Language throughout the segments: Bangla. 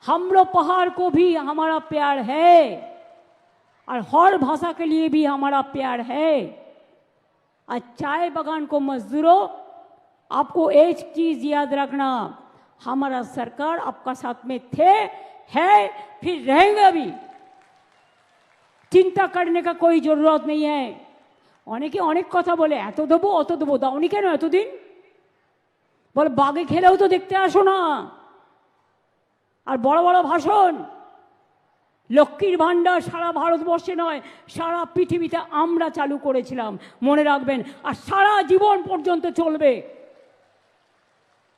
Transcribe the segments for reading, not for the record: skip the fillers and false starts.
हम लोग पहाड़ को भी हमारा प्यार है और हर भाषा के लिए भी हमारा प्यार है। और चाय बागान को मजदूरों, आपको एक चीज याद रखना, हमारा सरकार आपका साथ में थे, है, फिर रहेंगे भी। चिंता करने का कोई जरूरत नहीं है। অনেকে অনেক কথা বলে, এত দেবো অত দেবো, দাওনি কেন এতদিন? বলে বাগে খেলেও তো দেখতে আসো না। আর বড় বড় ভাষণ, লক্ষ্মীর ভান্ডার সারা ভারতবর্ষে নয় সারা পৃথিবীতে আমরা চালু করেছিলাম, মনে রাখবেন। আর সারা জীবন পর্যন্ত চলবে।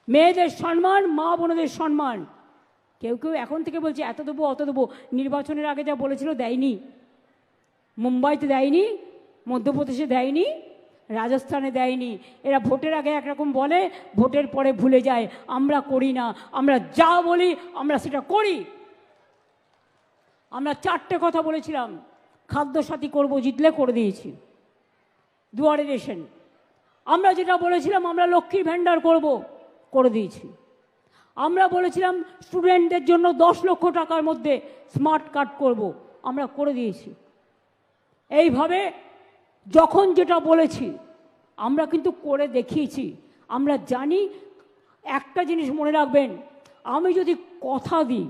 মেয়েদের সম্মান, মা বোনদের সম্মান। কেউ কেউ এখন থেকে বলছে এত দেবো অত দেবো, নির্বাচনের আগে যা বলেছিল দেয়নি। মুম্বাইতে দেয়নি, মধ্যপ্রদেশে দেয়নি, রাজস্থানে দেয়নি। এরা ভোটের আগে একরকম বলে, ভোটের পরে ভুলে যায়। আমরা করি না, আমরা যা বলি আমরা সেটা করি। আমরা 4টে কথা বলেছিলাম, খাদ্যসাথী করব, জিতলে করে দিয়েছি। দুয়ারে রেশন। আমরা যেটা বলেছিলাম আমরা লক্ষ্মীর ভান্ডার করব, করে দিয়েছি। আমরা বলেছিলাম স্টুডেন্টদের জন্য 10 লক্ষ টাকার মধ্যে স্মার্ট কার্ড করব, আমরা করে দিয়েছি। এইভাবে যখন যেটা বলেছি আমরা কিন্তু করে দেখিয়েছি। আমরা জানি, একটা জিনিস মনে রাখবেন, আমি যদি কথা দিই,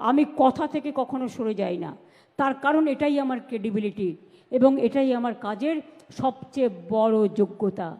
আমি কথা থেকে কখনো সরে যাই না। তার কারণ এটাই আমার ক্রেডিবিলিটি এবং এটাই আমার কাজের সবচেয়ে বড় যোগ্যতা।